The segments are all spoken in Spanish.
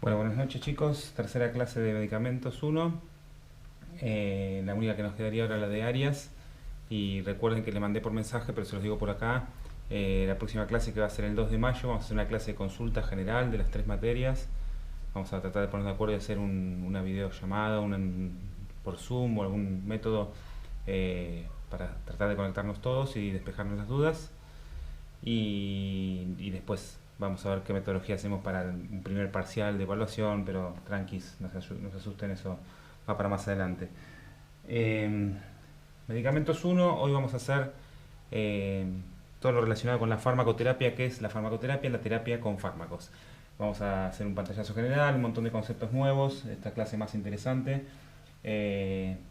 Bueno, buenas noches chicos, tercera clase de medicamentos 1. La única que nos quedaría ahora es la de Arias. Y recuerden que le mandé por mensaje, pero se los digo por acá. La próxima clase, que va a ser el 2 de mayo, vamos a hacer una clase de consulta general de las 3 materias. Vamos a tratar de ponernos de acuerdo y hacer una videollamada por Zoom o algún método para tratar de conectarnos todos y despejarnos las dudas. Y después vamos a ver qué metodología hacemos para un primer parcial de evaluación, pero tranquis, no se asusten, eso va para más adelante. Eh, Medicamentos 1, hoy vamos a hacer eh, todo lo relacionado con la farmacoterapia, que es la farmacoterapia, la terapia con fármacos. Vamos a hacer un pantallazo general, un montón de conceptos nuevos, esta clase más interesante.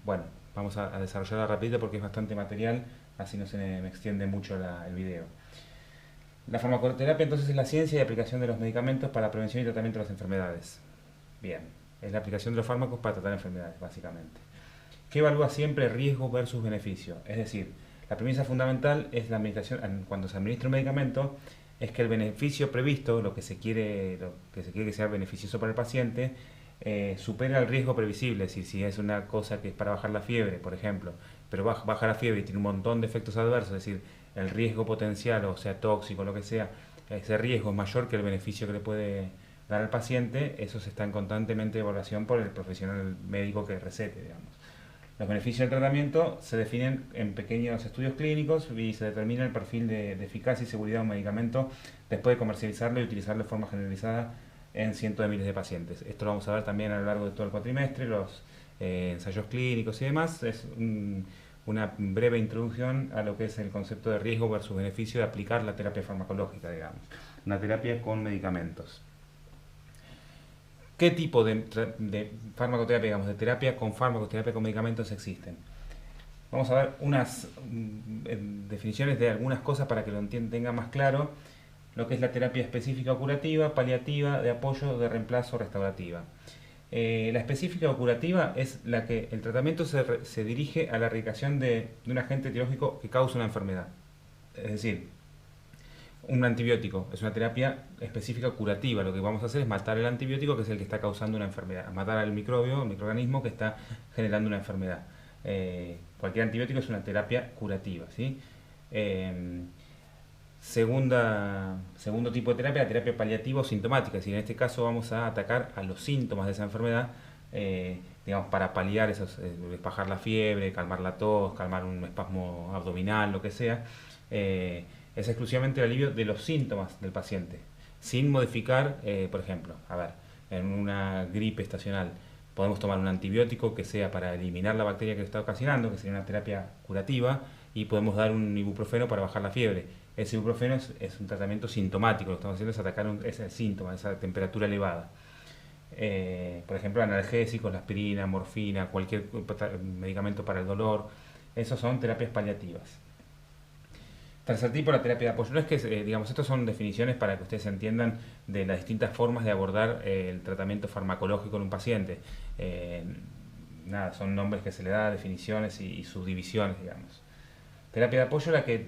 Bueno, vamos a desarrollarla rapidito porque es bastante material, así no se me extiende mucho el video. La farmacoterapia entonces es la ciencia y aplicación de los medicamentos para la prevención y tratamiento de las enfermedades. Bien, es la aplicación de los fármacos para tratar enfermedades, básicamente. ¿Qué evalúa siempre riesgo versus beneficio? Es decir, la premisa fundamental es la administración, cuando se administra un medicamento, es que el beneficio previsto, lo que se quiere que sea beneficioso para el paciente, supera el riesgo previsible. Es decir, si es una cosa que es para bajar la fiebre, por ejemplo, pero baja la fiebre y tiene un montón de efectos adversos, es decir, el riesgo potencial, o sea tóxico, lo que sea, ese riesgo es mayor que el beneficio que le puede dar al paciente, eso se está en constantemente evaluación por el profesional médico que recete, digamos. Los beneficios del tratamiento se definen en pequeños estudios clínicos y se determina el perfil de eficacia y seguridad de un medicamento después de comercializarlo y utilizarlo de forma generalizada en cientos de miles de pacientes. Esto lo vamos a ver también a lo largo de todo el cuatrimestre, los ensayos clínicos y demás. Es una breve introducción a lo que es el concepto de riesgo versus beneficio de aplicar la terapia farmacológica, digamos. Una terapia con medicamentos. ¿Qué tipo de farmacoterapia, digamos, de terapia con fármacos, terapia con medicamentos existen? Vamos a ver unas definiciones de algunas cosas para que lo tengan más claro. Lo que es la terapia específica o curativa, paliativa, de apoyo, de reemplazo, restaurativa. La específica o curativa es la que el tratamiento se dirige a la erradicación de un agente etiológico que causa una enfermedad. Es decir, un antibiótico es una terapia específica curativa. Lo que vamos a hacer es matar el antibiótico, que es el que está causando una enfermedad, matar al microbio, el microorganismo que está generando una enfermedad. Cualquier antibiótico es una terapia curativa, ¿sí? Segundo tipo de terapia, la terapia paliativa o sintomática. Es decir, en este caso vamos a atacar a los síntomas de esa enfermedad, digamos, para paliar esos, bajar la fiebre, calmar la tos, calmar un espasmo abdominal, lo que sea. Es exclusivamente el alivio de los síntomas del paciente, sin modificar, por ejemplo, a ver, en una gripe estacional podemos tomar un antibiótico que sea para eliminar la bacteria que está ocasionando, que sería una terapia curativa, y podemos dar un ibuprofeno para bajar la fiebre. Ese ibuprofeno es un tratamiento sintomático, lo que estamos haciendo es atacar ese síntoma, esa temperatura elevada. Por ejemplo, analgésicos, la aspirina, morfina, cualquier medicamento para el dolor, esos son terapias paliativas. Tercer tipo, la terapia de apoyo. No es que, digamos, estas son definiciones para que ustedes entiendan de las distintas formas de abordar el tratamiento farmacológico en un paciente. Eh, Nada, son nombres que se le da, definiciones y subdivisiones, digamos. Terapia de apoyo, la que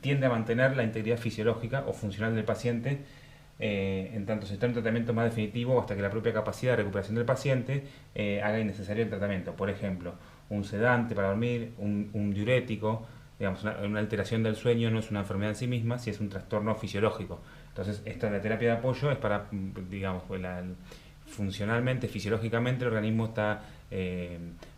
tiende a mantener la integridad fisiológica o funcional del paciente, en tanto se está en un tratamiento más definitivo hasta que la propia capacidad de recuperación del paciente haga innecesario el tratamiento. Por ejemplo, un sedante para dormir, un diurético, digamos, una alteración del sueño no es una enfermedad en sí misma, si es un trastorno fisiológico. Entonces, la terapia de apoyo es para, digamos, funcionalmente, fisiológicamente, el organismo está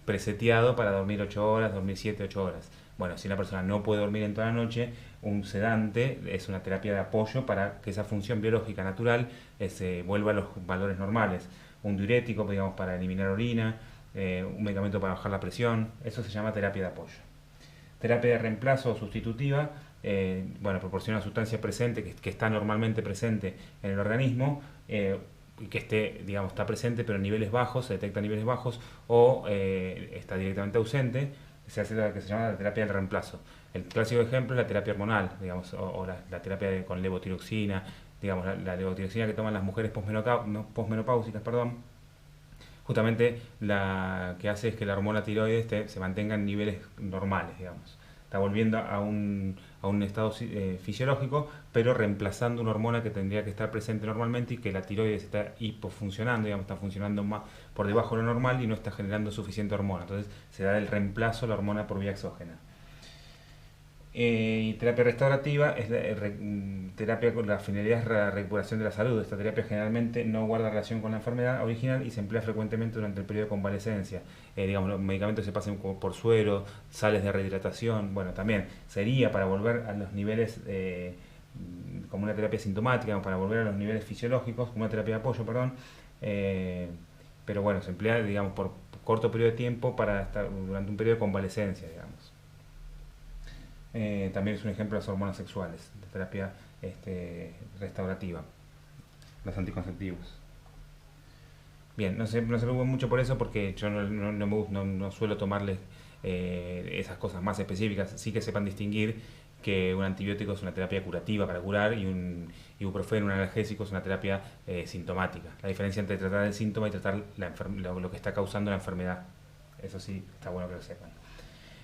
preseteado para dormir 8 horas, dormir 7, 8 horas. Bueno, si una persona no puede dormir en toda la noche, un sedante es una terapia de apoyo para que esa función biológica natural se vuelva a los valores normales. Un diurético, digamos, para eliminar orina, un medicamento para bajar la presión, eso se llama terapia de apoyo. Terapia de reemplazo o sustitutiva, bueno, proporciona una sustancia presente que está normalmente presente en el organismo, y que esté, digamos, está presente pero en niveles bajos, se detecta a niveles bajos, o está directamente ausente, se hace lo que se llama la terapia del reemplazo. El clásico ejemplo es la terapia hormonal, digamos, o la terapia con levotiroxina, digamos, la levotiroxina que toman las mujeres posmenopáusicas, perdón, justamente la que hace es que la hormona tiroides se mantenga en niveles normales, digamos. está volviendo a un estado fisiológico, pero reemplazando una hormona que tendría que estar presente normalmente y que la tiroides está hipofuncionando, digamos, está funcionando más por debajo de lo normal y no está generando suficiente hormona. Entonces se da el reemplazo a la hormona por vía exógena. Y terapia restaurativa es terapia con la finalidad es la recuperación de la salud. Esta terapia generalmente no guarda relación con la enfermedad original y se emplea frecuentemente durante el periodo de convalecencia. Digamos, los medicamentos se pasan por suero, sales de rehidratación. Bueno, también sería para volver a los niveles como una terapia sintomática, para volver a los niveles fisiológicos, como una terapia de apoyo, perdón. Pero bueno, se emplea, digamos, por corto periodo de tiempo para estar durante un periodo de convalecencia, digamos. También es un ejemplo de las hormonas sexuales, de terapia restaurativa, los anticonceptivos. Bien, no se preocupen mucho por eso porque yo no suelo tomarles esas cosas más específicas. Sí que sepan distinguir que un antibiótico es una terapia curativa para curar y un ibuprofeno, un analgésico, es una terapia sintomática. La diferencia entre tratar el síntoma y tratar lo que está causando la enfermedad. Eso sí, está bueno que lo sepan.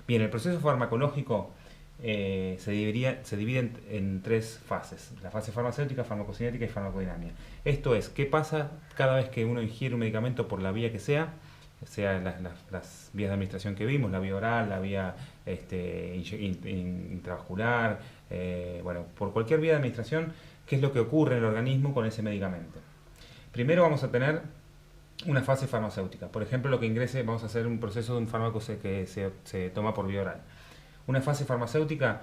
Bien, el proceso farmacológico se divide en tres fases: la fase farmacéutica, farmacocinética y farmacodinámica. Esto es, ¿qué pasa cada vez que uno ingiere un medicamento por la vía que sea las vías de administración que vimos, la vía oral, la vía intravascular, bueno, por cualquier vía de administración? ¿Qué es lo que ocurre en el organismo con ese medicamento? Primero vamos a tener una fase farmacéutica. Por ejemplo, lo que ingrese, vamos a hacer un proceso de un fármaco que se toma por vía oral. Una fase farmacéutica,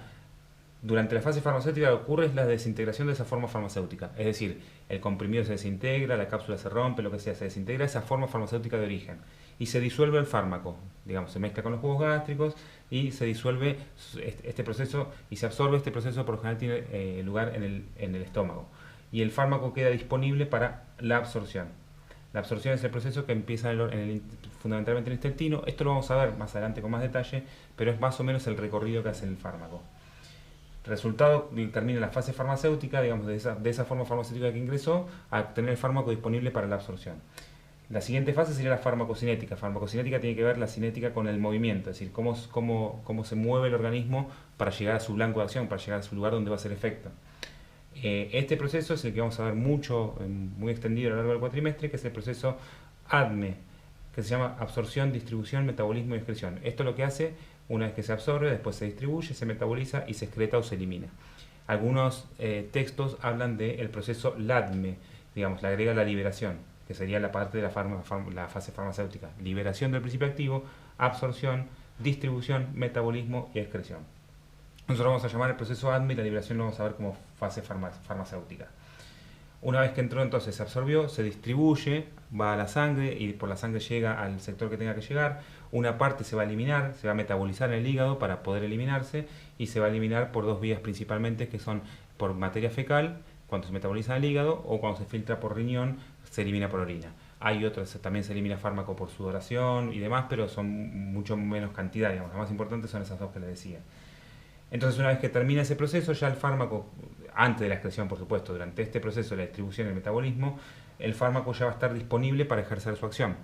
durante la fase farmacéutica ocurre la desintegración de esa forma farmacéutica, es decir, el comprimido se desintegra, la cápsula se rompe, lo que sea, se desintegra esa forma farmacéutica de origen y se disuelve el fármaco, digamos, se mezcla con los jugos gástricos y se disuelve este proceso y se absorbe. Este proceso por lo general tiene lugar en el estómago y el fármaco queda disponible para la absorción. La absorción es el proceso que empieza fundamentalmente en el intestino. Esto lo vamos a ver más adelante con más detalle, pero es más o menos el recorrido que hace el fármaco. Resultado, termina la fase farmacéutica, digamos, de esa forma farmacéutica que ingresó, a tener el fármaco disponible para la absorción. La siguiente fase sería la farmacocinética. Farmacocinética tiene que ver la cinética con el movimiento, es decir, cómo se mueve el organismo para llegar a su blanco de acción, para llegar a su lugar donde va a hacer efecto. Este proceso es el que vamos a ver muy extendido a lo largo del cuatrimestre, que es el proceso ADME, que se llama absorción, distribución, metabolismo y excreción. Esto lo que hace, una vez que se absorbe, después se distribuye, se metaboliza y se excreta o se elimina. Algunos textos hablan del proceso LADME, digamos, le agrega la liberación, que sería la parte de la fase farmacéutica. Liberación del principio activo, absorción, distribución, metabolismo y excreción. Nosotros vamos a llamar el proceso ADME y la liberación lo vamos a ver como fase farmacéutica. Una vez que entró, entonces se absorbió, se distribuye, va a la sangre y por la sangre llega al sector que tenga que llegar. Una parte se va a eliminar, se va a metabolizar en el hígado para poder eliminarse y se va a eliminar por dos vías principalmente, que son por materia fecal, cuando se metaboliza en el hígado, o cuando se filtra por riñón, se elimina por orina. Hay otros, también se elimina fármaco por sudoración y demás, pero son mucho menos cantidad, digamos. Las más importantes son esas dos que les decía. Entonces, una vez que termina ese proceso, ya el fármaco, antes de la excreción por supuesto, durante este proceso de la distribución y el metabolismo, el fármaco ya va a estar disponible para ejercer su acción.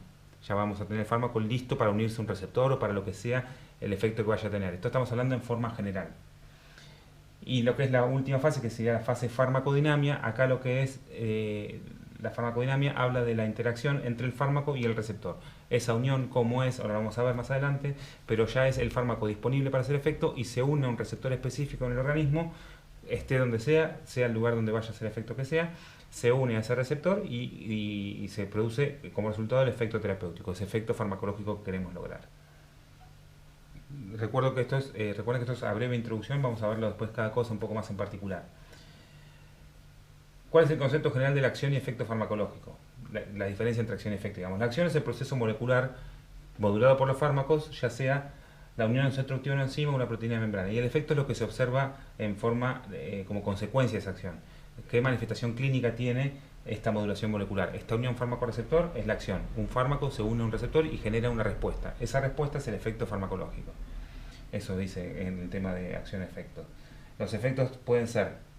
Ya vamos a tener el fármaco listo para unirse a un receptor o para lo que sea el efecto que vaya a tener. Esto estamos hablando en forma general. Y lo que es la última fase, que sería la fase farmacodinamia, acá lo que es la farmacodinamia habla de la interacción entre el fármaco y el receptor. Esa unión, cómo es, ahora lo vamos a ver más adelante, pero ya es el fármaco disponible para hacer efecto y se une a un receptor específico en el organismo, esté donde sea el lugar donde vaya a hacer efecto que sea, se une a ese receptor y se produce como resultado el efecto terapéutico, ese efecto farmacológico que queremos lograr. Recuerden que esto es a breve introducción, vamos a verlo después cada cosa un poco más en particular. ¿Cuál es el concepto general de la acción y efecto farmacológico? La diferencia entre acción y efecto, digamos. La acción es el proceso molecular modulado por los fármacos, ya sea la unión de un centro activo de una enzima o una proteína de membrana. Y el efecto es lo que se observa en forma como consecuencia de esa acción. ¿Qué manifestación clínica tiene esta modulación molecular? Esta unión fármaco-receptor es la acción. Un fármaco se une a un receptor y genera una respuesta. Esa respuesta es el efecto farmacológico. Eso dice en el tema de acción-efecto. Los efectos pueden ser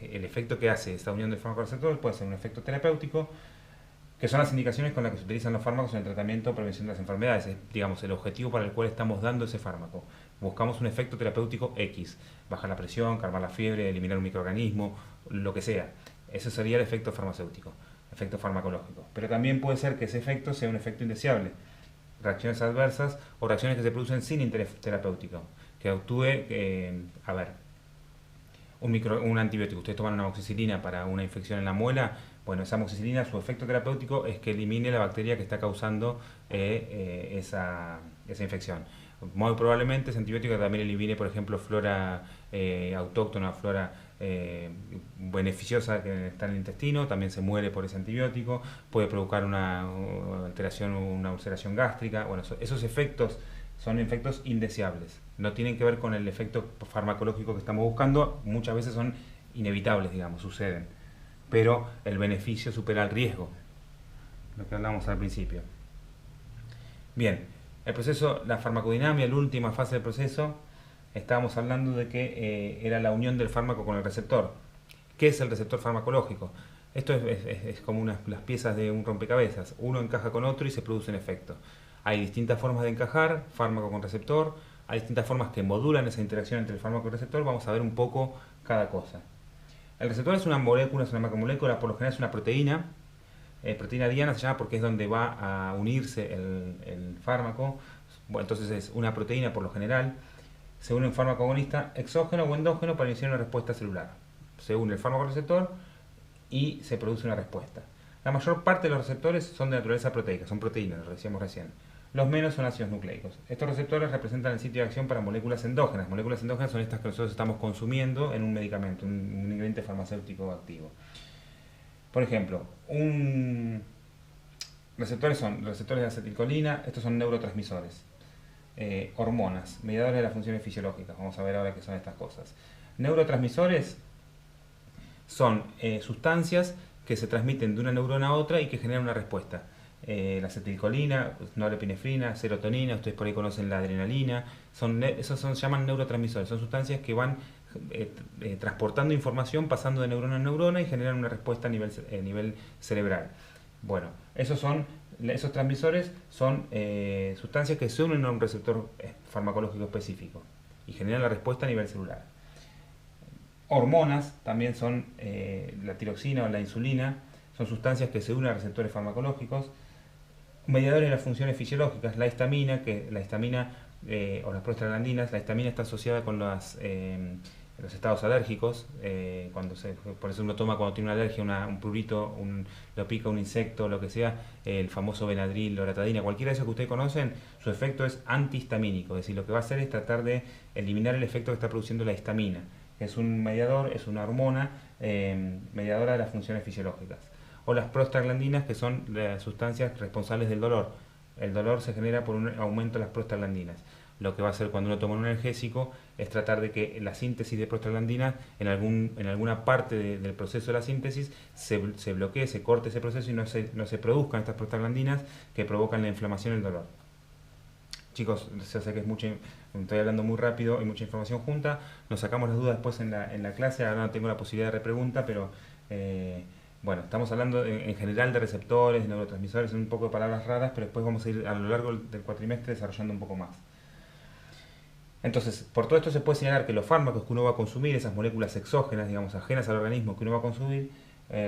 el efecto que hace esta unión del fármaco-receptor, puede ser un efecto terapéutico, que son las indicaciones con las que se utilizan los fármacos en el tratamiento o prevención de las enfermedades. Es, digamos, el objetivo para el cual estamos dando ese fármaco. Buscamos un efecto terapéutico X, bajar la presión, calmar la fiebre, eliminar un microorganismo, lo que sea. Ese sería el efecto farmacéutico, efecto farmacológico. Pero también puede ser que ese efecto sea un efecto indeseable, reacciones adversas o reacciones que se producen sin interés terapéutico, que actúe, a ver, un antibiótico, ustedes toman una amoxicilina para una infección en la muela, bueno, esa amoxicilina, su efecto terapéutico es que elimine la bacteria que está causando esa infección. Muy probablemente ese antibiótico también elimine, por ejemplo, flora autóctona, flora beneficiosa que está en el intestino, también se muere por ese antibiótico, puede provocar una alteración, una ulceración gástrica. Bueno, esos efectos son efectos indeseables, no tienen que ver con el efecto farmacológico que estamos buscando, muchas veces son inevitables, digamos, suceden, pero el beneficio supera el riesgo, lo que hablamos al principio. Bien, el proceso, la farmacodinámica, la última fase del proceso, estábamos hablando de que era la unión del fármaco con el receptor. ¿Qué es el receptor farmacológico? Esto es como las piezas de un rompecabezas. Uno encaja con otro y se produce un efecto. Hay distintas formas de encajar, fármaco con receptor. Hay distintas formas que modulan esa interacción entre el fármaco y el receptor. Vamos a ver un poco cada cosa. El receptor es una molécula, es una macromolécula, por lo general es una proteína. Proteína diana se llama porque es donde va a unirse el fármaco. Bueno, entonces es una proteína por lo general. Se une un fármaco agonista exógeno o endógeno para iniciar una respuesta celular. Se une el fármaco receptor y se produce una respuesta. La mayor parte de los receptores son de naturaleza proteica, son proteínas, lo decíamos recién. Los menos son ácidos nucleicos. Estos receptores representan el sitio de acción para moléculas endógenas. Moléculas endógenas son estas que nosotros estamos consumiendo en un medicamento, un ingrediente farmacéutico activo. Por ejemplo, receptores son receptores de acetilcolina, estos son neurotransmisores. Hormonas, mediadores de las funciones fisiológicas. Vamos a ver ahora qué son estas cosas. Neurotransmisores son sustancias que se transmiten de una neurona a otra y que generan una respuesta. La acetilcolina, norepinefrina, serotonina, ustedes por ahí conocen la adrenalina, se llaman neurotransmisores, son sustancias que van transportando información, pasando de neurona en neurona y generan una respuesta a nivel cerebral. Bueno, esos transmisores son sustancias que se unen a un receptor farmacológico específico y generan la respuesta a nivel celular. Hormonas también son la tiroxina o la insulina, son sustancias que se unen a receptores farmacológicos. Mediadores de las funciones fisiológicas, la histamina o las prostaglandinas. La histamina está asociada con los estados alérgicos, por eso uno toma cuando tiene una alergia un prurito, lo pica un insecto, lo que sea, el famoso Benadryl, loratadina, cualquiera de esos que ustedes conocen, su efecto es antihistamínico, es decir, lo que va a hacer es tratar de eliminar el efecto que está produciendo la histamina, que es un mediador, es una hormona mediadora de las funciones fisiológicas. O las prostaglandinas, que son las sustancias responsables del dolor. El dolor se genera por un aumento de las prostaglandinas. Lo que va a hacer cuando uno toma un analgésico es tratar de que la síntesis de prostaglandinas en alguna parte del proceso de la síntesis se bloquee, se corte ese proceso y no se produzcan estas prostaglandinas que provocan la inflamación y el dolor. Chicos, se hace que estoy hablando muy rápido y mucha información junta. Nos sacamos las dudas después en la clase. Ahora no tengo la posibilidad de repregunta, pero bueno, estamos hablando en general de receptores, de neurotransmisores, un poco de palabras raras, pero después vamos a ir a lo largo del cuatrimestre desarrollando un poco más. Entonces, por todo esto se puede señalar que los fármacos que uno va a consumir, esas moléculas exógenas, digamos, ajenas al organismo que uno va a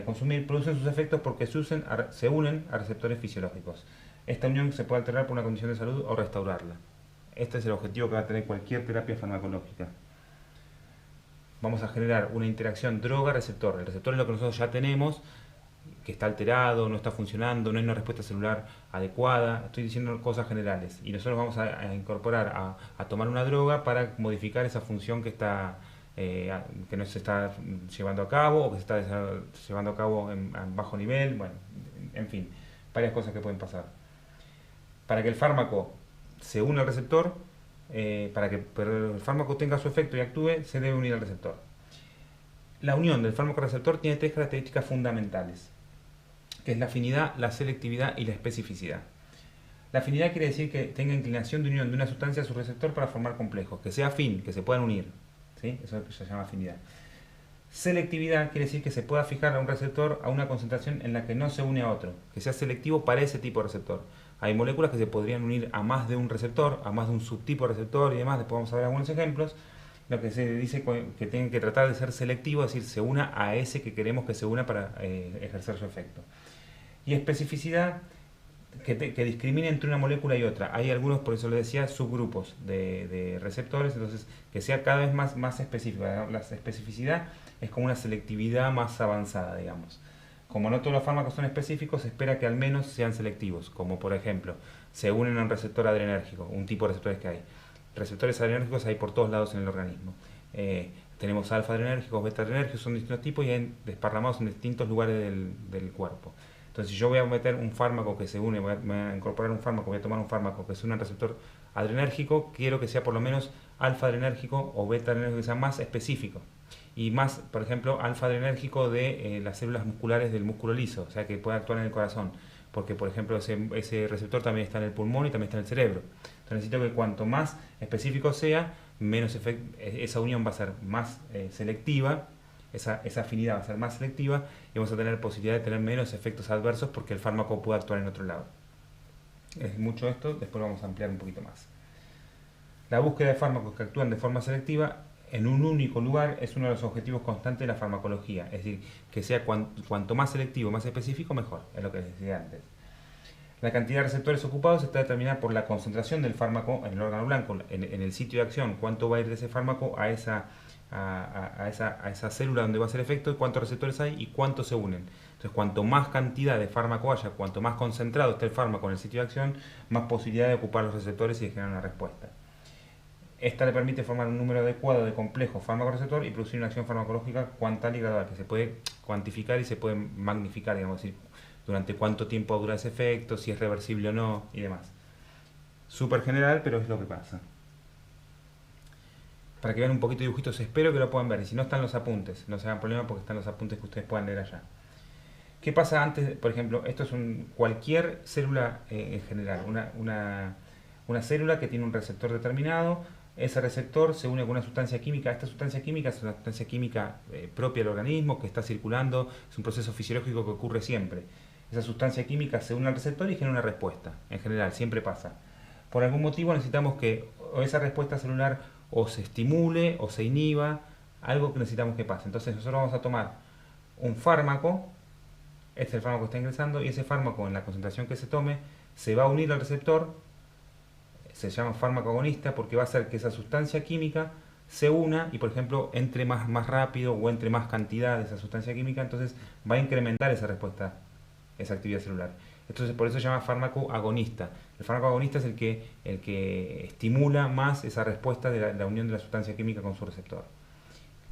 consumir, producen sus efectos porque se unen a receptores fisiológicos. Esta unión se puede alterar por una condición de salud o restaurarla. Este es el objetivo que va a tener cualquier terapia farmacológica. Vamos a generar una interacción droga-receptor. El receptor es lo que nosotros ya tenemos, que está alterado, no está funcionando, no hay una respuesta celular adecuada. Estoy diciendo cosas generales. Y nosotros vamos a incorporar, a tomar una droga para modificar esa función que no se está llevando a cabo o que se está llevando a cabo en bajo nivel. Bueno, en fin, varias cosas que pueden pasar. Para que el fármaco se una al receptor, para que el fármaco tenga su efecto y actúe, se debe unir al receptor. La unión del fármaco-receptor tiene tres características fundamentales, que es la afinidad, la selectividad y la especificidad. La afinidad quiere decir que tenga inclinación de unión de una sustancia a su receptor para formar complejos, que sea afín, que se puedan unir, ¿sí? Eso se llama afinidad. Selectividad quiere decir que se pueda fijar a un receptor a una concentración en la que no se une a otro, que sea selectivo para ese tipo de receptor. Hay moléculas que se podrían unir a más de un receptor, a más de un subtipo de receptor y demás, después vamos a ver algunos ejemplos. Lo que se dice que tienen que tratar de ser selectivo, es decir, se una a ese que queremos que se una para ejercer su efecto. Y especificidad que discrimine entre una molécula y otra. Hay algunos, por eso les decía, subgrupos de receptores, entonces que sea cada vez más específica. La especificidad es como una selectividad más avanzada, digamos. Como no todos los fármacos son específicos, se espera que al menos sean selectivos, como por ejemplo, se unen a un receptor adrenérgico, un tipo de receptores que hay. Receptores adrenérgicos hay por todos lados en el organismo. Tenemos alfa-adrenérgicos, beta-adrenérgicos, son distintos tipos y hay desparramados en distintos lugares del cuerpo. Entonces, si yo voy a meter un fármaco que se une, voy a incorporar un fármaco, voy a tomar un fármaco que se une al receptor adrenérgico, quiero que sea por lo menos alfa-adrenérgico o beta-adrenérgico, que sea más específico. Y más, por ejemplo, alfa-adrenérgico de las células musculares del músculo liso, o sea, que pueda actuar en el corazón. Porque, por ejemplo, ese receptor también está en el pulmón y también está en el cerebro. Entonces necesito que cuanto más específico sea, menos esa unión va a ser más selectiva, esa afinidad va a ser más selectiva y vamos a tener posibilidad de tener menos efectos adversos porque el fármaco puede actuar en otro lado. Es mucho esto, después lo vamos a ampliar un poquito más. La búsqueda de fármacos que actúan de forma selectiva en un único lugar es uno de los objetivos constantes de la farmacología, es decir, que sea cuanto más selectivo, más específico, mejor, es lo que decía antes. La cantidad de receptores ocupados está determinada por la concentración del fármaco en el órgano blanco, en el sitio de acción, cuánto va a ir de ese fármaco a esa célula donde va a hacer efecto, y cuántos receptores hay y cuántos se unen. Entonces, cuanto más cantidad de fármaco haya, cuanto más concentrado esté el fármaco en el sitio de acción, más posibilidad de ocupar los receptores y de generar una respuesta. Esta le permite formar un número adecuado de complejos fármaco-receptor y producir una acción farmacológica cuantal y gradual, que se puede cuantificar y se puede magnificar, digamos, decir, durante cuánto tiempo dura ese efecto, si es reversible o no, y demás. Súper general, pero es lo que pasa. Para que vean un poquito de dibujitos, espero que lo puedan ver, y si no están los apuntes, no se hagan problema porque están los apuntes que ustedes puedan leer allá. ¿Qué pasa antes? Por ejemplo, esto es cualquier célula en general, una célula que tiene un receptor determinado. Ese receptor se une con una sustancia química. Esta sustancia química es una sustancia química propia del organismo que está circulando, es un proceso fisiológico que ocurre siempre. Esa sustancia química se une al receptor y genera una respuesta. En general, siempre pasa. Por algún motivo necesitamos que esa respuesta celular o se estimule o se inhiba, algo que necesitamos que pase. Entonces nosotros vamos a tomar un fármaco, este es el fármaco que está ingresando, y ese fármaco en la concentración que se tome se va a unir al receptor. Se llama fármaco agonista porque va a hacer que esa sustancia química se una y, por ejemplo, entre más rápido o entre más cantidad de esa sustancia química, entonces va a incrementar esa respuesta, esa actividad celular. Entonces, por eso se llama fármaco agonista. El fármaco agonista es el que estimula más esa respuesta de la unión de la sustancia química con su receptor.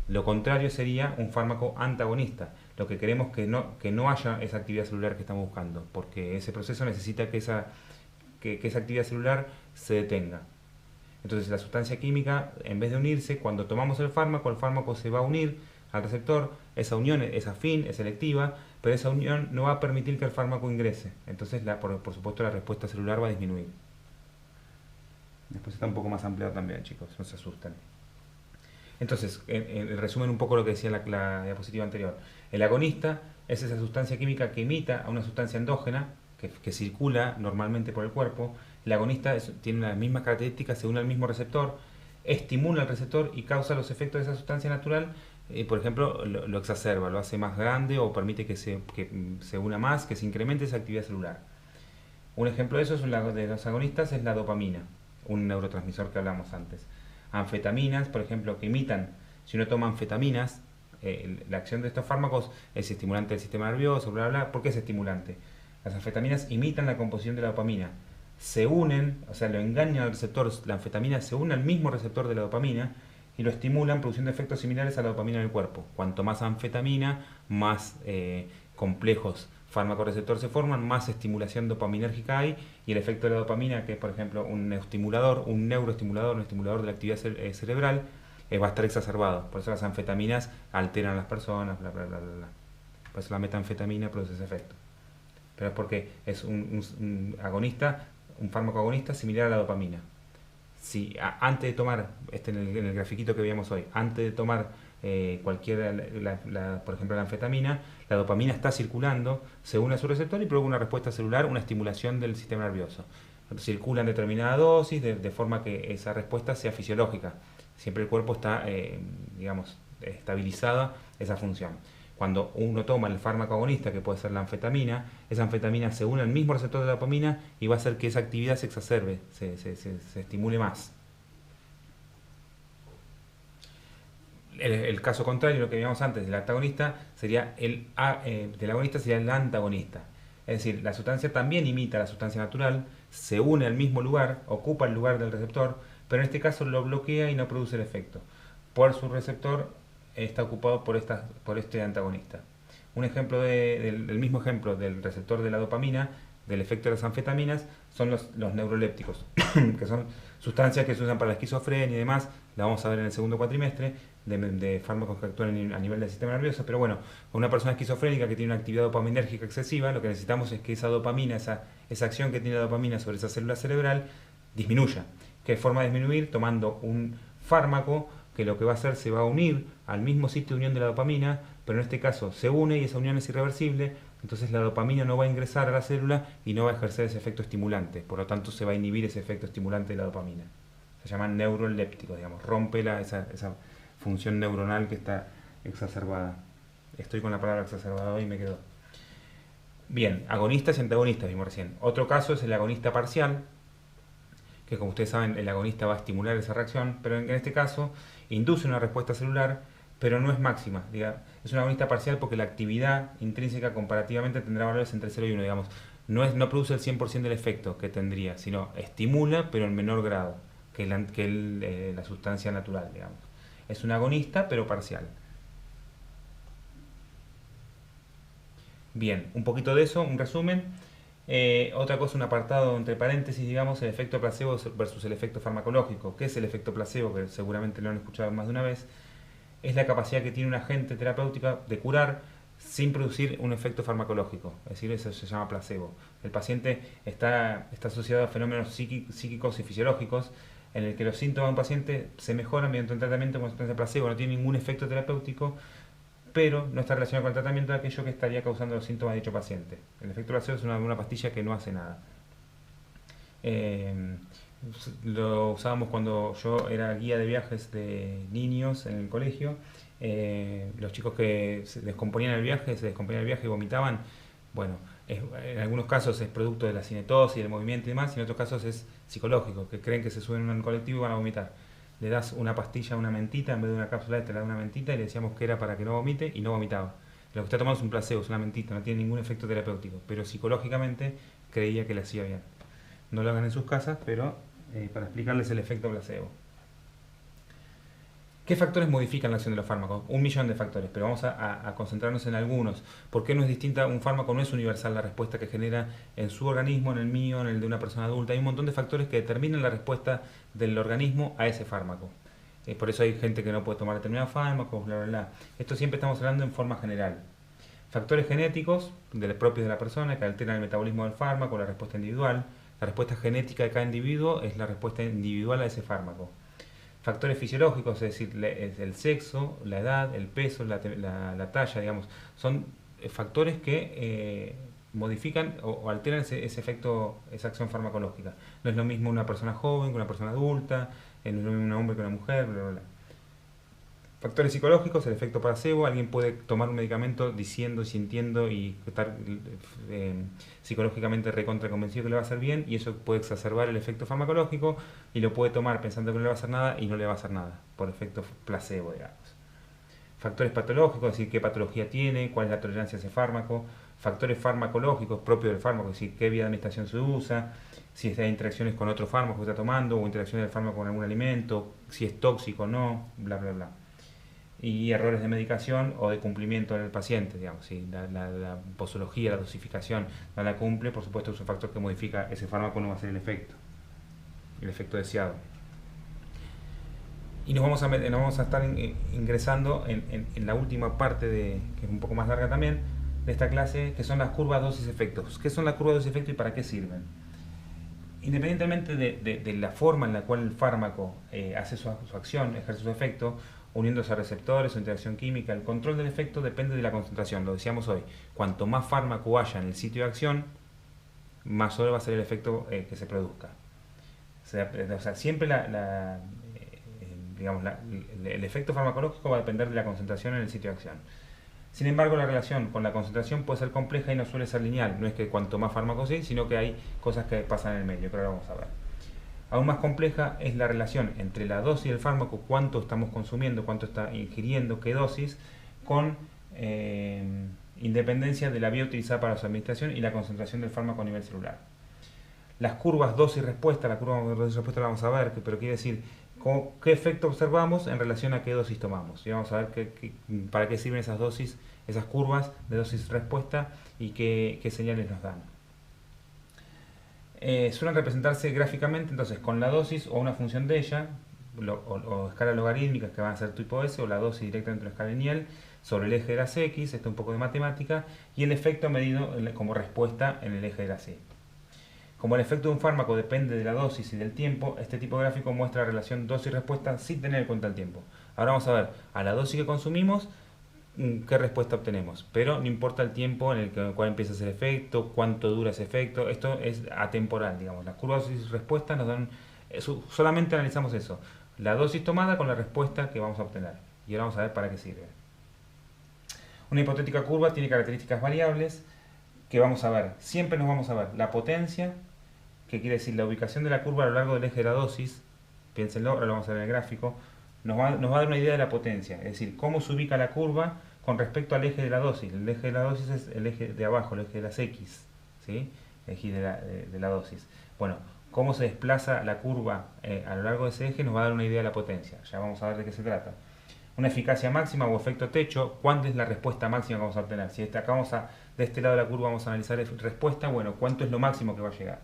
Lo contrario sería un fármaco antagonista. Lo que queremos es que no haya esa actividad celular que estamos buscando, porque ese proceso necesita que esa actividad celular se detenga. Entonces la sustancia química, en vez de unirse, cuando tomamos el fármaco se va a unir al receptor. Esa unión es afín, es selectiva, pero esa unión no va a permitir que el fármaco ingrese. Entonces, por supuesto, la respuesta celular va a disminuir. Después está un poco más ampliado también, chicos, no se asusten. Entonces, en resumen un poco lo que decía la diapositiva anterior. El agonista es esa sustancia química que imita a una sustancia endógena que circula normalmente por el cuerpo. El agonista tiene las mismas características, se une al mismo receptor, estimula al receptor y causa los efectos de esa sustancia natural. Por ejemplo, lo exacerba, lo hace más grande o permite que se una más, que se incremente esa actividad celular. Un ejemplo de eso de los agonistas es la dopamina, un neurotransmisor que hablamos antes. Anfetaminas, por ejemplo, que imitan, si uno toma anfetaminas, la acción de estos fármacos es estimulante del sistema nervioso, bla, bla, bla. ¿Por qué es estimulante? Las anfetaminas imitan la composición de la dopamina. Se unen, o sea, lo engañan al receptor, la anfetamina se une al mismo receptor de la dopamina y lo estimulan produciendo efectos similares a la dopamina en el cuerpo. Cuanto más anfetamina, más complejos fármaco-receptor se forman, más estimulación dopaminérgica hay, y el efecto de la dopamina, que es por ejemplo un neuroestimulador de la actividad cerebral, va a estar exacerbado. Por eso las anfetaminas alteran a las personas, bla, bla, bla, bla, bla. Por eso la metanfetamina produce ese efecto. Pero es porque es un agonista, un fármaco agonista similar a la dopamina. Si antes de tomar, en el grafiquito que veíamos hoy, antes de tomar por ejemplo la anfetamina, la dopamina está circulando, se une a su receptor y provoca una respuesta celular, una estimulación del sistema nervioso. Circula en determinada dosis de forma que esa respuesta sea fisiológica. Siempre el cuerpo está, digamos, estabilizada esa función. Cuando uno toma el fármaco agonista, que puede ser la anfetamina, esa anfetamina se une al mismo receptor de la dopamina y va a hacer que esa actividad se exacerbe, se estimule más. El caso contrario, lo que vimos antes del antagonista, del agonista sería el antagonista. Es decir, la sustancia también imita la sustancia natural, se une al mismo lugar, ocupa el lugar del receptor, pero en este caso lo bloquea y no produce el efecto. Por su receptor está ocupado por este antagonista. Un ejemplo del mismo ejemplo del receptor de la dopamina, del efecto de las anfetaminas, son los neurolépticos, que son sustancias que se usan para la esquizofrenia y demás. La vamos a ver en el segundo cuatrimestre, de fármacos que actúan a nivel del sistema nervioso. Pero bueno, una persona esquizofrénica que tiene una actividad dopaminérgica excesiva, lo que necesitamos es que esa dopamina, esa acción que tiene la dopamina sobre esa célula cerebral, disminuya. ¿Qué forma de disminuir? Tomando un fármaco que lo que va a hacer, se va a unir al mismo sitio de unión de la dopamina, pero en este caso se une y esa unión es irreversible, entonces la dopamina no va a ingresar a la célula y no va a ejercer ese efecto estimulante, por lo tanto se va a inhibir ese efecto estimulante de la dopamina. Se llaman neurolépticos, digamos, rompe esa función neuronal que está exacerbada. Estoy con la palabra exacerbada hoy y me quedó. Bien, agonistas y antagonistas vimos recién. Otro caso es el agonista parcial, que como ustedes saben el agonista va a estimular esa reacción, pero en este caso induce una respuesta celular, pero no es máxima. Es un agonista parcial porque la actividad intrínseca comparativamente tendrá valores entre 0 y 1, digamos. No produce el 100% del efecto que tendría, sino estimula, pero en menor grado que la sustancia natural, digamos. Es un agonista, pero parcial. Bien, un poquito de eso, un resumen. Otra cosa, un apartado entre paréntesis, digamos, el efecto placebo versus el efecto farmacológico. ¿Qué es el efecto placebo? Que seguramente lo han escuchado más de una vez. Es la capacidad que tiene un agente terapéutico de curar sin producir un efecto farmacológico. Es decir, eso se llama placebo. El paciente está asociado a fenómenos psíquicos y fisiológicos en el que los síntomas de un paciente se mejoran mediante un tratamiento con sustancia placebo. No tiene ningún efecto terapéutico, pero no está relacionado con el tratamiento de aquello que estaría causando los síntomas de dicho paciente. El efecto placebo es una pastilla que no hace nada. Lo usábamos cuando yo era guía de viajes de niños en el colegio. Los chicos que se descomponían el viaje y vomitaban. Bueno, en algunos casos es producto de la cinetosis, del movimiento y demás, y en otros casos es psicológico, que creen que se suben a un colectivo y van a vomitar. Le das una pastilla, una mentita, en vez de una cápsula te le das una mentita y le decíamos que era para que no vomite y no vomitaba. Lo que está tomando es un placebo, es una mentita, no tiene ningún efecto terapéutico, pero psicológicamente creía que le hacía bien. No lo hagan en sus casas, pero para explicarles el efecto placebo. ¿Qué factores modifican la acción de los fármacos? 1.000.000 de factores, pero vamos a concentrarnos en algunos. ¿Por qué no es distinta? Un fármaco no es universal la respuesta que genera en su organismo, en el mío, en el de una persona adulta. Hay un montón de factores que determinan la respuesta del organismo a ese fármaco. Por eso hay gente que no puede tomar determinados fármacos, bla, bla, bla. Esto siempre estamos hablando en forma general. Factores genéticos propios de la persona que alteran el metabolismo del fármaco, la respuesta individual. La respuesta genética de cada individuo es la respuesta individual a ese fármaco. Factores fisiológicos, es decir, el sexo, la edad, el peso, la talla, digamos, son factores que modifican o alteran ese efecto, esa acción farmacológica. No es lo mismo una persona joven que una persona adulta, no es lo mismo un hombre que una mujer, bla, bla, bla. Factores psicológicos, el efecto placebo. Alguien puede tomar un medicamento diciendo, sintiendo y estar psicológicamente recontra convencido que le va a hacer bien, y eso puede exacerbar el efecto farmacológico, y lo puede tomar pensando que no le va a hacer nada y no le va a hacer nada, por efecto placebo, digamos. Factores patológicos, es decir, qué patología tiene, cuál es la tolerancia a ese fármaco. Factores farmacológicos propios del fármaco, es decir, qué vía de administración se usa, si hay interacciones con otro fármaco que está tomando, o interacciones del fármaco con algún alimento, si es tóxico o no, bla, bla, bla. Y errores de medicación o de cumplimiento del paciente, digamos, si la posología, la dosificación no la cumple, por supuesto es un factor que modifica ese fármaco, no va a ser el efecto deseado. Y nos vamos a estar ingresando en la última parte, que es un poco más larga también, de esta clase, que son las curvas dosis-efectos. ¿Qué son las curvas dosis-efecto y para qué sirven? Independientemente de la forma en la cual el fármaco hace su acción, ejerce su efecto, uniéndose a receptores o interacción química. El control del efecto depende de la concentración, lo decíamos hoy. Cuanto más fármaco haya en el sitio de acción, más solo va a ser el efecto que se produzca. O sea, siempre digamos, el efecto farmacológico va a depender de la concentración en el sitio de acción. Sin embargo, la relación con la concentración puede ser compleja y no suele ser lineal. No es que cuanto más fármaco sí, sino que hay cosas que pasan en el medio, que ahora vamos a ver. Aún más compleja es la relación entre la dosis del fármaco, cuánto estamos consumiendo, cuánto está ingiriendo, qué dosis, con independencia de la vía utilizada para su administración y la concentración del fármaco a nivel celular. Las curvas dosis-respuesta, la curva dosis-respuesta la vamos a ver, pero quiere decir qué efecto observamos en relación a qué dosis tomamos. Y vamos a ver para qué sirven esas dosis, esas curvas de dosis-respuesta y qué señales nos dan. Suelen representarse gráficamente entonces con la dosis o una función de ella, o escalas logarítmicas que van a ser tipo S, o la dosis directamente en una escala lineal, sobre el eje de las X, esto es un poco de matemática, y el efecto medido como respuesta en el eje de las Y. Como el efecto de un fármaco depende de la dosis y del tiempo, este tipo de gráfico muestra la relación dosis-respuesta sin tener en cuenta el tiempo. Ahora vamos a ver a la dosis que consumimos qué respuesta obtenemos, pero no importa el tiempo en el cual empieza ese efecto, cuánto dura ese efecto, esto es atemporal, digamos. Las curvas dosis-respuesta nos dan, solamente analizamos eso, la dosis tomada con la respuesta que vamos a obtener. Y ahora vamos a ver para qué sirve. Una hipotética curva tiene características variables que vamos a ver. Siempre nos vamos a ver la potencia, que quiere decir la ubicación de la curva a lo largo del eje de la dosis, piénsenlo, ahora lo vamos a ver en el gráfico, nos va a dar una idea de la potencia, es decir, cómo se ubica la curva con respecto al eje de la dosis. El eje de la dosis es el eje de abajo, el eje de las X, ¿sí? El eje de la dosis. Bueno, cómo se desplaza la curva a lo largo de ese eje nos va a dar una idea de la potencia, ya vamos a ver de qué se trata. Una eficacia máxima o efecto techo, ¿cuánto es la respuesta máxima que vamos a obtener? Si acá de este lado de la curva vamos a analizar respuesta, bueno, ¿cuánto es lo máximo que va a llegar?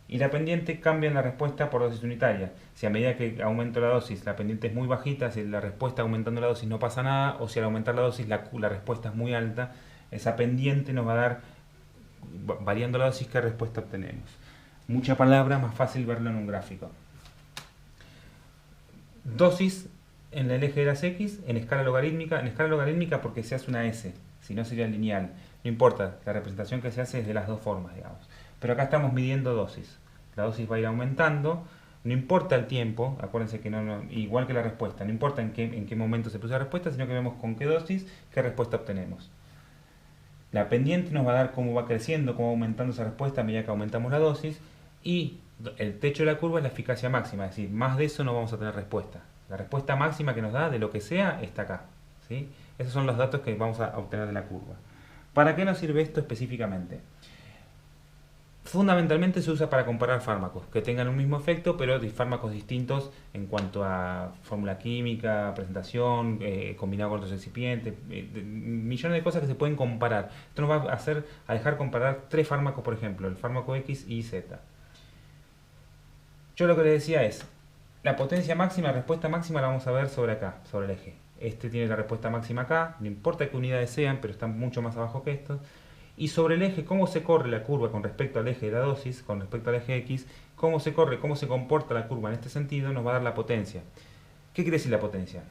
Y la pendiente cambia en la respuesta por dosis unitaria. Si a medida que aumento la dosis la pendiente es muy bajita, si la respuesta aumentando la dosis no pasa nada, o si al aumentar la dosis la respuesta es muy alta, esa pendiente nos va a dar, variando la dosis, qué respuesta obtenemos. Mucha palabra, más fácil verlo en un gráfico. Dosis en el eje de las X en escala logarítmica porque se hace una S, si no sería lineal. No importa, la representación que se hace es de las dos formas, digamos. Pero acá estamos midiendo dosis. La dosis va a ir aumentando, no importa el tiempo, acuérdense que igual que la respuesta, no importa en qué momento se puso la respuesta, sino que vemos con qué dosis, qué respuesta obtenemos. La pendiente nos va a dar cómo va creciendo, cómo va aumentando esa respuesta a medida que aumentamos la dosis, y el techo de la curva es la eficacia máxima, es decir, más de eso no vamos a tener respuesta. La respuesta máxima que nos da de lo que sea está acá, ¿sí? Esos son los datos que vamos a obtener de la curva. ¿Para qué nos sirve esto específicamente? Fundamentalmente se usa para comparar fármacos que tengan un mismo efecto, pero de fármacos distintos en cuanto a fórmula química, presentación, combinado con otros excipientes, millones de cosas que se pueden comparar. Esto nos va a dejar comparar tres fármacos, por ejemplo, el fármaco X y Z. Yo lo que les decía es, la potencia máxima, la respuesta máxima la vamos a ver sobre acá, sobre el eje. Este tiene la respuesta máxima acá, no importa qué unidades sean, pero están mucho más abajo que estos. Y sobre el eje, cómo se corre la curva con respecto al eje de la dosis, con respecto al eje X, cómo se corre, cómo se comporta la curva en este sentido, nos va a dar la potencia. ¿Qué quiere decir la potencia?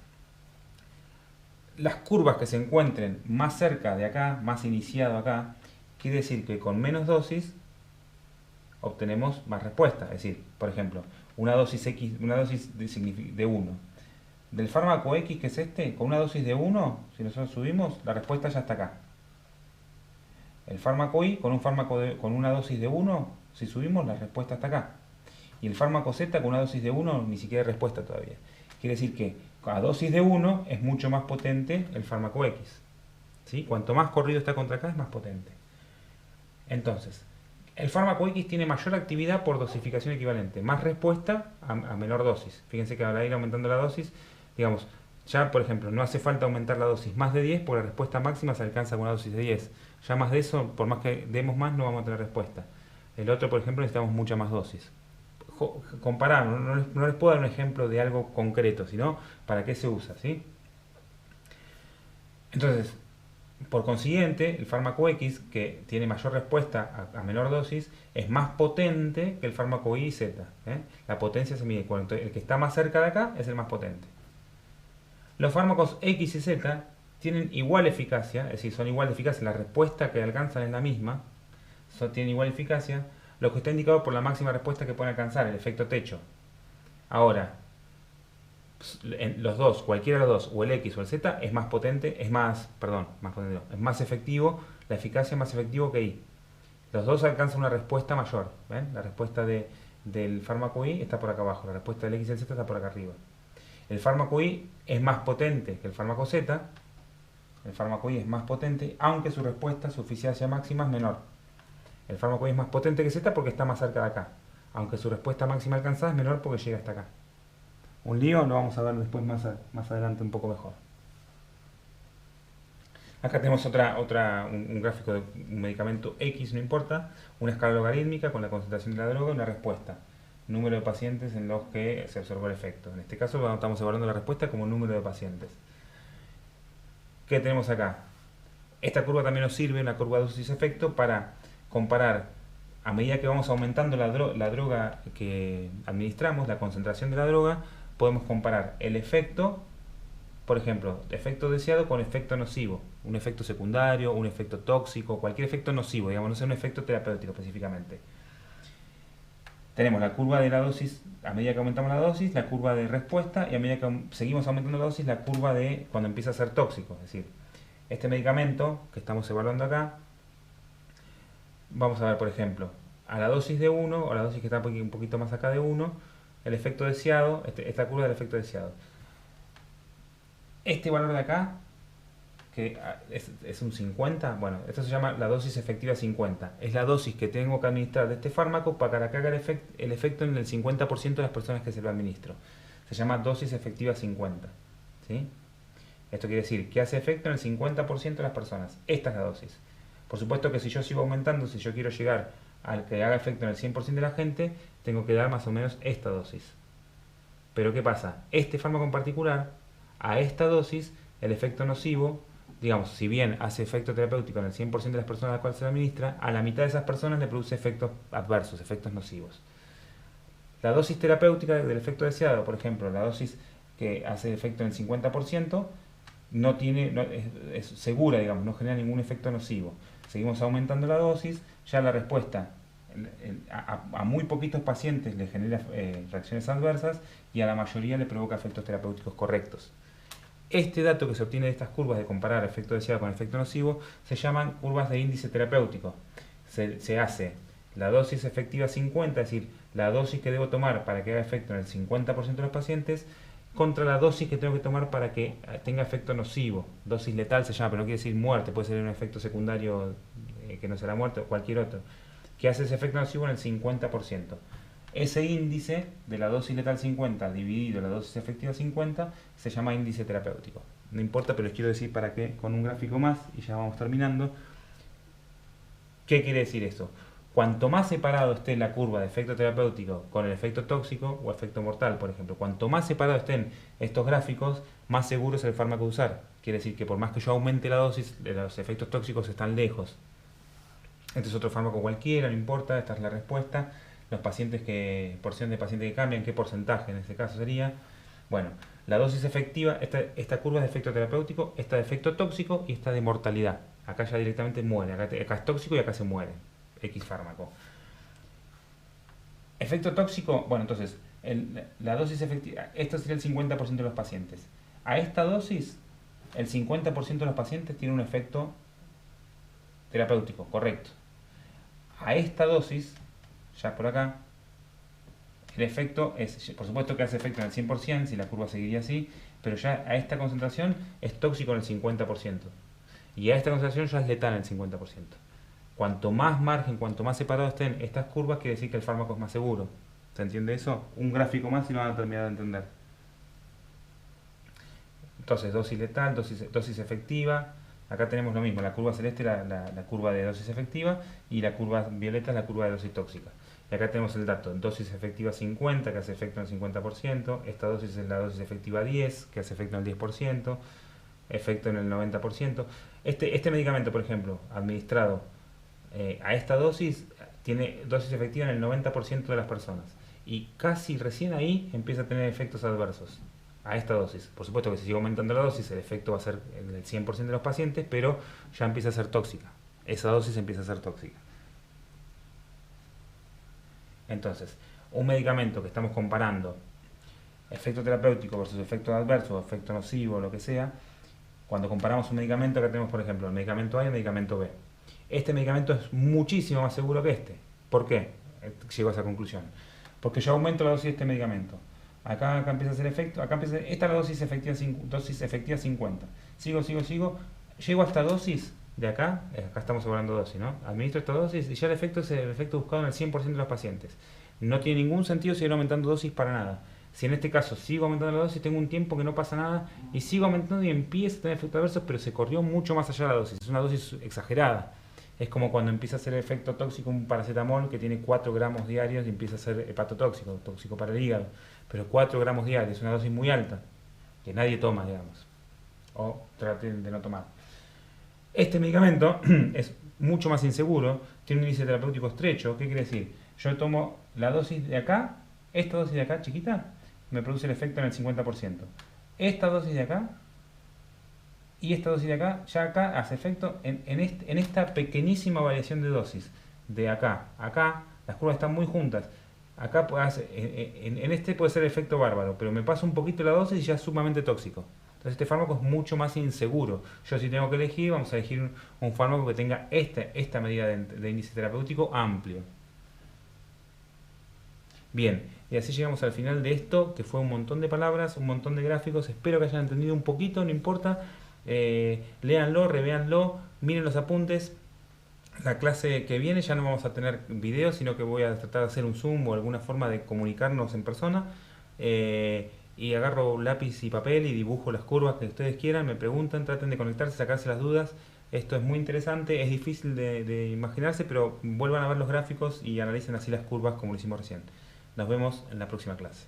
Las curvas que se encuentren más cerca de acá, más iniciado acá, quiere decir que con menos dosis obtenemos más respuesta. Es decir, por ejemplo, una dosis X, una dosis de 1. Del fármaco X, que es este, con una dosis de 1, si nosotros subimos, la respuesta ya está acá. El fármaco Y, con una dosis de 1, si subimos, la respuesta está acá. Y el fármaco Z, con una dosis de 1, ni siquiera hay respuesta todavía. Quiere decir que a dosis de 1 es mucho más potente el fármaco X. ¿Sí? Cuanto más corrido está contra acá, es más potente. Entonces, el fármaco X tiene mayor actividad por dosificación equivalente, más respuesta a menor dosis. Fíjense que al ir aumentando la dosis, digamos, ya por ejemplo, no hace falta aumentar la dosis más de 10 porque la respuesta máxima se alcanza con una dosis de 10. Ya más de eso, por más que demos más, no vamos a tener respuesta. El otro, por ejemplo, necesitamos mucha más dosis. Comparar, no les puedo dar un ejemplo de algo concreto, sino para qué se usa, ¿sí? Entonces, por consiguiente, el fármaco X, que tiene mayor respuesta a menor dosis, es más potente que el fármaco Y y Z. La potencia se mide cuando el que está más cerca de acá es el más potente. Los fármacos X y Z tienen igual eficacia, es decir, son igual de eficaces, la respuesta que alcanzan es la misma, tienen igual eficacia, lo que está indicado por la máxima respuesta que pueden alcanzar, el efecto techo. Ahora, los dos, cualquiera de los dos, o el X o el Z, es más potente, es más, perdón, más potente, no, es más efectivo, la eficacia es más efectivo que Y. Los dos alcanzan una respuesta mayor, ¿ven? La respuesta del fármaco Y está por acá abajo, la respuesta del X y el Z está por acá arriba. El fármaco Y es más potente que el fármaco Z, el fármaco Y es más potente, aunque su respuesta, su eficacia máxima es menor. El fármaco Y es más potente que Z porque está más cerca de acá, aunque su respuesta máxima alcanzada es menor porque llega hasta acá. Un lío lo vamos a ver después más adelante un poco mejor. Acá tenemos un gráfico de un medicamento X, no importa, una escala logarítmica con la concentración de la droga y una respuesta. Número de pacientes en los que se observó el efecto. En este caso estamos evaluando la respuesta como número de pacientes. ¿Qué tenemos acá? Esta curva también nos sirve, una curva dosis-efecto, para comparar a medida que vamos aumentando la droga que administramos, la concentración de la droga, podemos comparar el efecto, por ejemplo, efecto deseado con efecto nocivo, un efecto secundario, un efecto tóxico, cualquier efecto nocivo, digamos, no sea un efecto terapéutico específicamente. Tenemos la curva de la dosis a medida que aumentamos la dosis, la curva de respuesta, y a medida que seguimos aumentando la dosis, la curva de cuando empieza a ser tóxico. Es decir, este medicamento que estamos evaluando acá, vamos a ver, por ejemplo, a la dosis de 1, o a la dosis que está un poquito más acá de 1, el efecto deseado, esta curva del efecto deseado. Este valor de acá, que es un 50, bueno, esto se llama la dosis efectiva 50. Es la dosis que tengo que administrar de este fármaco para que haga el efecto en el 50% de las personas que se lo administro. Se llama dosis efectiva 50. ¿Sí? Esto quiere decir que hace efecto en el 50% de las personas. Esta es la dosis. Por supuesto que si yo sigo aumentando, si yo quiero llegar al que haga efecto en el 100% de la gente, tengo que dar más o menos esta dosis. Pero ¿qué pasa? Este fármaco en particular, a esta dosis, el efecto nocivo, digamos, si bien hace efecto terapéutico en el 100% de las personas a las cuales se lo administra, a la mitad de esas personas le produce efectos adversos, efectos nocivos. La dosis terapéutica del efecto deseado, por ejemplo, la dosis que hace efecto en el 50%, es segura, digamos, no genera ningún efecto nocivo. Seguimos aumentando la dosis, ya la respuesta a muy poquitos pacientes le genera reacciones adversas y a la mayoría le provoca efectos terapéuticos correctos. Este dato que se obtiene de estas curvas de comparar efecto deseado con efecto nocivo se llaman curvas de índice terapéutico. Se hace la dosis efectiva 50, es decir, la dosis que debo tomar para que haga efecto en el 50% de los pacientes, contra la dosis que tengo que tomar para que tenga efecto nocivo. Dosis letal se llama, pero no quiere decir muerte, puede ser un efecto secundario que no será muerte o cualquier otro, que hace ese efecto nocivo en el 50%. Ese índice de la dosis letal 50 dividido la dosis efectiva 50 se llama índice terapéutico. No importa, pero les quiero decir para qué, con un gráfico más, y ya vamos terminando. ¿Qué quiere decir eso? Cuanto más separado esté la curva de efecto terapéutico con el efecto tóxico o efecto mortal, por ejemplo, cuanto más separados estén estos gráficos, más seguro es el fármaco de usar. Quiere decir que por más que yo aumente la dosis, los efectos tóxicos están lejos. Este es otro fármaco cualquiera, no importa, esta es la respuesta. Los pacientes porción de pacientes que cambian, ¿qué porcentaje en este caso sería? Bueno, la dosis efectiva, esta curva es de efecto terapéutico, esta de efecto tóxico y esta de mortalidad. Acá ya directamente muere, acá es tóxico y acá se muere. X fármaco. Efecto tóxico, bueno, entonces, la dosis efectiva, esto sería el 50% de los pacientes. A esta dosis, el 50% de los pacientes tiene un efecto terapéutico, correcto. A esta dosis, ya por acá, el efecto es, por supuesto que hace efecto en el 100%, si la curva seguiría así, pero ya a esta concentración es tóxico en el 50%. Y a esta concentración ya es letal en el 50%. Cuanto más margen, cuanto más separados estén estas curvas, quiere decir que el fármaco es más seguro. ¿Se entiende eso? Un gráfico más y lo van a terminar de entender. Entonces, dosis letal, dosis efectiva. Acá tenemos lo mismo, la curva celeste la curva de dosis efectiva y la curva violeta es la curva de dosis tóxica. Y acá tenemos el dato, dosis efectiva 50, que hace efecto en el 50%, esta dosis es la dosis efectiva 10, que hace efecto en el 10%, efecto en el 90%. Este medicamento, por ejemplo, administrado a esta dosis, tiene dosis efectiva en el 90% de las personas. Y casi recién ahí empieza a tener efectos adversos. a esta dosis. Por supuesto que si sigue aumentando la dosis, el efecto va a ser en el 100% de los pacientes, pero ya empieza a ser tóxica. Esa dosis empieza a ser tóxica. Entonces, un medicamento que estamos comparando efecto terapéutico versus efecto adverso, efecto nocivo, lo que sea, cuando comparamos un medicamento, acá tenemos por ejemplo el medicamento A y el medicamento B. Este medicamento es muchísimo más seguro que este. ¿Por qué? Llego a esa conclusión. Porque yo aumento la dosis de este medicamento. Acá empieza a hacer efecto, esta es la dosis efectiva 50. Sigo. Llego a esta dosis de acá estamos hablando de dosis, ¿no? Administro esta dosis y ya el efecto es el efecto buscado en el 100% de los pacientes. No tiene ningún sentido seguir aumentando dosis para nada. Si en este caso sigo aumentando la dosis, tengo un tiempo que no pasa nada y sigo aumentando y empieza a tener efectos adversos, pero se corrió mucho más allá de la dosis. Es una dosis exagerada. Es como cuando empieza a hacer efecto tóxico un paracetamol que tiene 4 gramos diarios y empieza a ser hepatotóxico, tóxico para el hígado. Pero 4 gramos diarios es una dosis muy alta, que nadie toma, digamos. O traten de no tomar. Este medicamento es mucho más inseguro, tiene un índice terapéutico estrecho. ¿Qué quiere decir? Yo tomo la dosis de acá, esta dosis de acá, chiquita, me produce el efecto en el 50%. Esta dosis de acá y esta dosis de acá, ya acá hace efecto en esta pequeñísima variación de dosis. De acá a acá, las curvas están muy juntas. Acá en este puede ser efecto bárbaro, pero me paso un poquito la dosis y ya es sumamente tóxico. Entonces este fármaco es mucho más inseguro. Yo si tengo que elegir, vamos a elegir un fármaco que tenga esta medida de índice terapéutico amplio. Bien, y así llegamos al final de esto, que fue un montón de palabras, un montón de gráficos. Espero que hayan entendido un poquito, no importa. Léanlo, revéanlo, miren los apuntes. La clase que viene ya no vamos a tener videos, sino que voy a tratar de hacer un Zoom o alguna forma de comunicarnos en persona. Y agarro lápiz y papel y dibujo las curvas que ustedes quieran, me preguntan, traten de conectarse, sacarse las dudas. Esto es muy interesante, es difícil de imaginarse, pero vuelvan a ver los gráficos y analicen así las curvas como lo hicimos recién. Nos vemos en la próxima clase.